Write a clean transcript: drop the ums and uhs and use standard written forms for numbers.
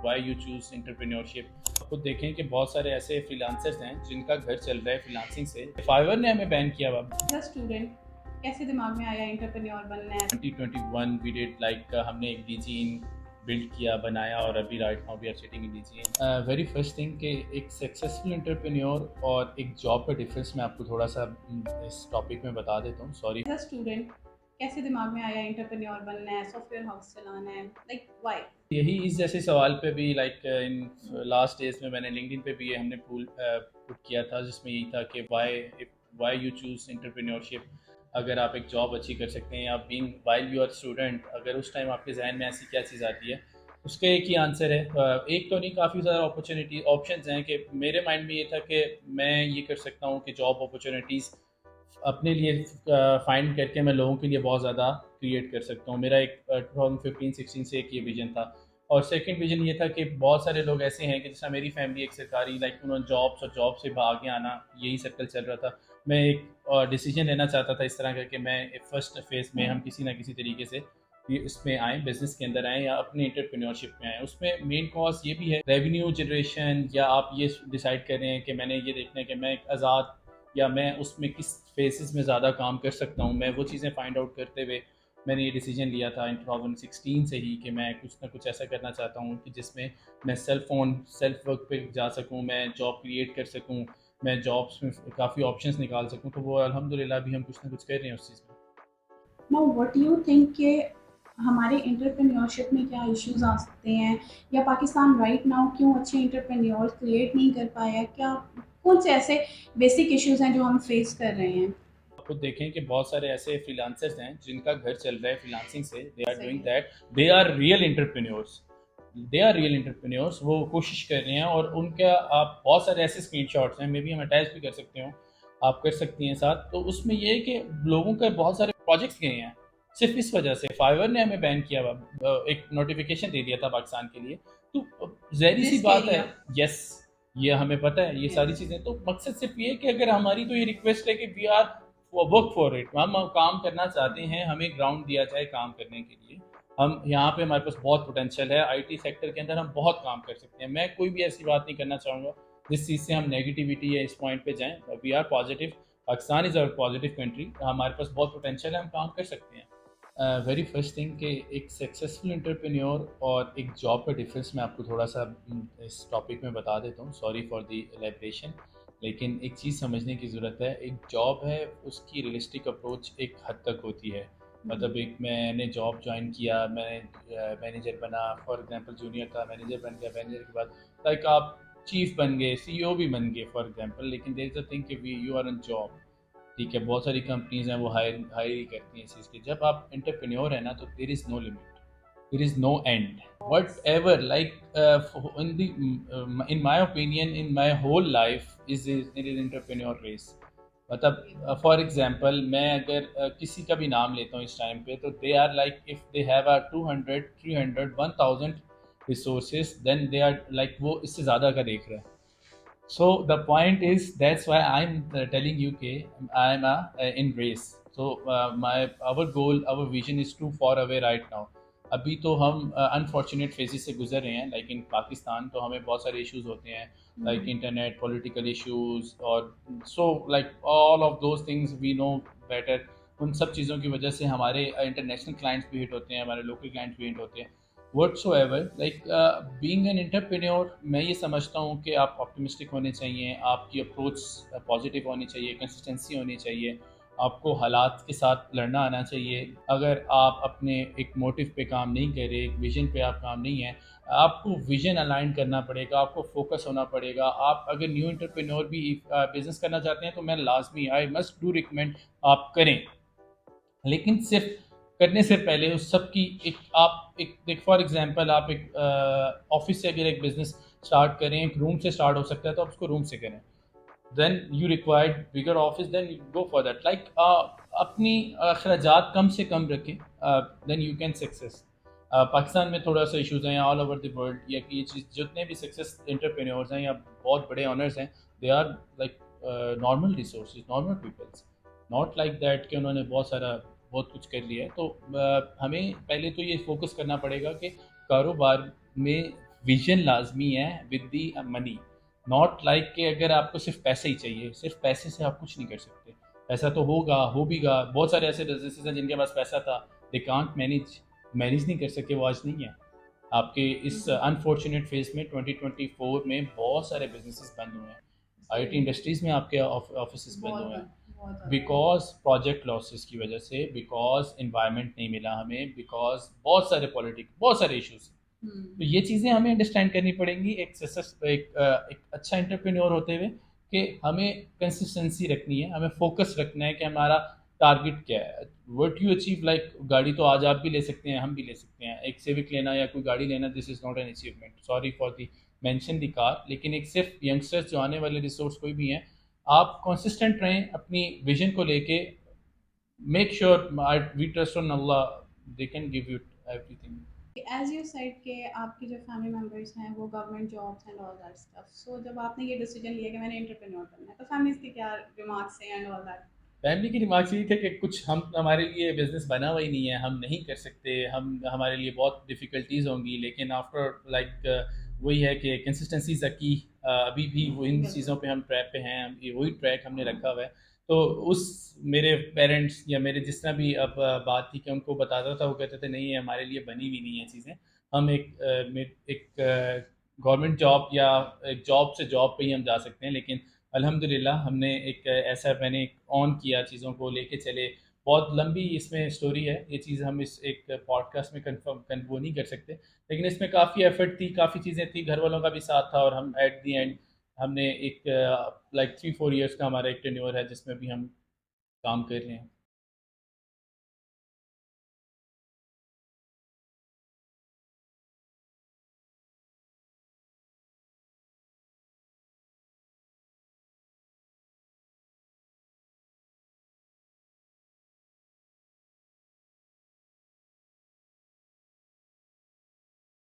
Why you choose entrepreneurship. खुद देखें कि बहुत सारे ऐसे फ्रीलांसर्स हैं जिनका घर चल रहा है फ्रीलांसिंग से। फाइवर ने हमें बैन किया हुआ। स्टूडेंट कैसे दिमाग में आया एंटरप्रेन्योर बनना है? 2021 वी डिड लाइक हमने एक डीजी बिल्ड किया, बनाया, और अभी right now we are sitting in DG. Very first thing कि एक सक्सेसफुल एंटरप्रेन्योर और एक जॉब का डिफरेंस मैं आपको थोड़ा सा इस टॉपिक में बता देता हूँ। सॉरी। स्टूडेंट कैसे दिमाग में आया एंटरप्रेन्योर बनना है, सॉफ्टवेयर हाउस चलाना है, लाइक व्हाई? यही इस जैसे सवाल पे भी लाइक इन लास्ट डेज में मैंने लिंक्डइन पे भी ये हमने पुट किया था, जिसमें यही था कि व्हाई यू चूज एंटरप्रेन्योरशिप। अगर आप एक जॉब अच्छी कर सकते हैं या being while you are student, अगर उस टाइम आपके जहन में ऐसी क्या चीज़ आती है, उसका एक ही आंसर है। एक तो नहीं, काफ़ी ज़्यादा अपॉर्चुनिटी ऑप्शंस हैं कि मेरे माइंड में ये था कि मैं ये कर सकता हूँ कि जॉब अपॉर्चुनिटीज़ अपने लिए फाइंड करके मैं लोगों के लिए बहुत ज़्यादा क्रिएट कर सकता हूँ। मेरा एक 2015-16 से एक ये विजन था। और सेकंड विजन ये था कि बहुत सारे लोग ऐसे हैं कि जैसा मेरी फैमिली एक सरकारी लाइक उन्होंने जॉब्स और जॉब से भागे आना, यही सर्कल चल रहा था। मैं एक डिसीजन लेना चाहता था इस तरह का कि मैं फर्स्ट फेज़ में हम किसी ना किसी तरीके से ये इसमें आएँ, बिज़नेस के अंदर आएँ या अपने एंटरप्रेन्योरशिप में आएँ। उसमें मेन कॉज ये भी है रेवेन्यू जनरेशन, या आप ये डिसाइड कर रहे हैं कि मैंने ये देखना है कि मैं एक आज़ाद या मैं उसमें किस फेसेस में ज़्यादा काम कर सकता हूँ। मैं वो चीज़ें फाइंड आउट करते हुए मैंने ये डिसीजन लिया था इन 2016 से ही कि मैं कुछ ना कुछ ऐसा करना चाहता हूँ कि जिसमें मैं सेल्फ वर्क पे जा सकूँ, मैं जॉब क्रिएट कर सकूँ, मैं जॉब्स में काफ़ी ऑप्शंस निकाल सकूँ। तो वो अल्हम्दुलिल्लाह अभी हम कुछ ना कुछ कर रहे हैं उस चीज़ में। नाउ व्हाट यू थिंक कि हमारे एंटरप्रेन्योरशिप में क्या इश्यूज आ सकते हैं, या पाकिस्तान राइट नाउ क्यों अच्छे एंटरप्रेन्योर्स क्रिएट नहीं कर पाया? क्या कौन से ऐसे बेसिक इश्यूज हैं जो हम फेस कर रहे हैं? आपको देखें कि बहुत सारे ऐसे फ्रीलांसर्स हैं जिनका घर चल रहा है फ्रीलांसिंग से। दे आर सही डूइंग है। That, they are real entrepreneurs. वो कोशिश कर रहे हैं, और उनका आप बहुत सारे ऐसे स्क्रीनशॉट्स हैं, मे बी हम अटैच भी कर सकते हो, आप कर सकती हैं साथ। तो उसमें ये है कि लोगों के बहुत सारे प्रोजेक्ट्स गए हैं सिर्फ इस वजह से। फाइवर ने हमें बैन किया हुआ, एक नोटिफिकेशन दे दिया था पाकिस्तान के लिए। तो जहरी सी रिस्क बात है। एरिया। यस, ये हमें पता है ये सारी यस। चीज़ें। तो मकसद सिर्फ ये है कि अगर हमारी तो ये रिक्वेस्ट है कि we are work for it, हम काम करना चाहते हैं, हमें ग्राउंड दिया जाए काम करने के लिए। हम यहाँ पे हमारे पास बहुत पोटेंशियल है, आईटी सेक्टर के अंदर हम बहुत काम कर सकते हैं। मैं कोई भी ऐसी बात नहीं करना चाहूँगा जिस चीज़ से हम नेगेटिविटी या इस पॉइंट पे जाएं। We are positive, Pakistan is our positive country, हमारे पास बहुत पोटेंशियल है, हम काम कर सकते हैं। वेरी फर्स्ट थिंग कि एक सक्सेसफुल एंटरप्रेन्योर और एक जॉब का डिफरेंस मैं आपको थोड़ा सा इस टॉपिक में बता देता हूँ। सॉरी फॉर द एलेब्रेशन, लेकिन एक चीज़ समझने की ज़रूरत है। एक जॉब है, उसकी रियलिस्टिक अप्रोच एक हद तक होती है। मतलब एक मैंने जॉब ज्वाइन किया, मैंने मैनेजर बना, फॉर एग्जांपल जूनियर था, मैनेजर बन गया, मैनेजर के बाद लाइक आप चीफ बन गए, सीईओ भी बन गए फॉर एग्जांपल। लेकिन देयर इज़ अ थिंग कि we you are on job. ठीक है, बहुत सारी कंपनीज हैं वो हायर ही करती हैं इस चीज़ की। जब आप एंटरप्रेन्योर है ना, तो there is no limit, there is no end whatever like in my opinion, in my whole life is an entrepreneur race। मतलब फॉर एग्जांपल मैं अगर किसी का भी नाम लेता हूँ इस टाइम पे, तो they are like if they have a 200 300 1000 resources, then they are like वो इससे ज़्यादा का देख रहा है। So the point is that's why I'm telling you कि I'm in race. So my our goal, our vision is too far away right now। अभी तो हम अनफॉर्चुनेट फेजेस से गुजर रहे हैं, लाइक इन पाकिस्तान तो हमें बहुत सारे इश्यूज होते हैं, लाइक इंटरनेट, पॉलिटिकल इश्यूज, और so like all of those things we know better. उन सब चीज़ों की वजह से हमारे इंटरनेशनल क्लाइंट्स भी हिट होते हैं, हमारे लोकल क्लाइंट्स भी हिट होते हैं। whatsoever like being an entrepreneur, मैं ये समझता हूँ कि आप ऑप्टिमिस्टिक होने चाहिए, आपकी अप्रोच पॉजिटिव होनी चाहिए, कंसिस्टेंसी होनी चाहिए, आपको हालात के साथ लड़ना आना चाहिए। अगर आप अपने एक मोटिव पे काम नहीं कर रहे, एक विजन पे आप काम नहीं है, आपको विजन अलाइन करना पड़ेगा, आपको फोकस होना पड़ेगा। आप अगर न्यू एंटरप्रेन्योर भी बिजनेस करना चाहते हैं, तो मैं लाजमी आई मस्ट डू रिकमेंड आप करें। लेकिन सिर्फ करने से पहले उस सब की एक फॉर एग्जांपल आप एक ऑफिस से अगर एक बिजनेस स्टार्ट करें, एक रूम से स्टार्ट हो सकता है, तो आप उसको रूम से करें। Then you required bigger office, then you go for that. Like अपनी अखराजात कम से कम रखें, then you can success. Pakistan में थोड़ा सा इशूज़ हैं, ऑल ओवर द वर्ल्ड या कि ये चीज़ जितने भी सक्सेस एंटरप्रेन्योर्स हैं या बहुत बड़े ऑनर्स हैं, they are like normal resources, normal peoples, not like that कि उन्होंने बहुत कुछ कर लिया है। तो हमें पहले तो ये फोकस करना पड़ेगा कि कारोबार में विजन लाजमी है with the money. Not like कि अगर आपको सिर्फ पैसे ही चाहिए, सिर्फ पैसे से आप कुछ नहीं कर सकते। पैसा तो होगा, हो भी गा, बहुत सारे ऐसे बिजनेसेस हैं जिनके पास पैसा था, दे कांट मैनेज, मैनेज नहीं कर सके, वो आज नहीं है। आपके इस जी अनफॉर्चुनेट फेज में 2024 में बहुत सारे बिजनेसेस बंद हुए हैं, आईटी जी इंडस्ट्रीज में आपके ऑफिस बंद हुए हैं बहुत ज़्यादा। बिकॉज प्रोजेक्ट लॉसेस की वजह से, बिकॉज इन्वायरमेंट नहीं मिला हमें, बिकॉज बहुत सारे पॉलिटिक, बहुत सारे इश्यूज। तो हम्म। ये चीज़ें हमें अंडरस्टैंड करनी पड़ेंगी एक अच्छा एंटरप्रेन्योर होते हुए, कि हमें कंसिस्टेंसी रखनी है, हमें फोकस रखना है कि हमारा टारगेट क्या है, व्हाट यू अचीव। लाइक गाड़ी तो आज आप भी ले सकते हैं, हम भी ले सकते हैं, एक सिविक लेना या कोई गाड़ी लेना, this is not an achievement, sorry for the mention the car. लेकिन एक सिर्फ यंगस्टर्स जो आने वाले रिसोर्स कोई भी हैं, आप कंसिस्टेंट रहें अपनी विजन को लेके, make sure we trust on Allah, they can give you everything. As you said कि आपके जो फैमिली मेम्बर्स हैं वो government jobs and all that stuff, so जब आपने ये डिसीजन लिया कि मैंने एंटरप्रेन्योर बनना है, तो फैमिलीज के क्या रिमार्क्स हैं एंड ऑल दैट? फैमिली की दिमाग से ये थे कि कुछ हम, हमारे लिए बिजनेस बना हुआ ही नहीं है, हम नहीं कर सकते, हम हमारे लिए बहुत डिफ़िकल्टीज होंगी। लेकिन आफ्टर लाइक वही है कि कंसिस्टेंसी इज़ द की। अभी भी वो इन चीज़ों बिल्कुल। पे हम ट्रैक पे हैं, ये वही ट्रैक हमने रखा हुआ है। तो उस, मेरे पेरेंट्स या मेरे जिस तरह भी अब बात थी कि उनको बताता था, वो कहते थे नहीं, ये हमारे लिए बनी हुई नहीं है चीज़ें। हम एक गवर्नमेंट जॉब या एक जॉब से जॉब पे ही हम जा सकते हैं। लेकिन अल्हम्दुलिल्लाह हमने एक ऐसा, मैंने ऑन किया, चीज़ों को लेके चले। बहुत लंबी इसमें स्टोरी है, ये चीज़ हम इस एक पॉडकास्ट में कन्फर्म वो नहीं कर सकते। लेकिन इसमें काफ़ी एफर्ट थी, काफ़ी चीज़ें थी, घर वालों का भी साथ था, और हम एट दी एंड हमने एक लाइक 3-4 ईयर्स का हमारा एक टेन्योर है जिसमें भी हम काम कर रहे हैं।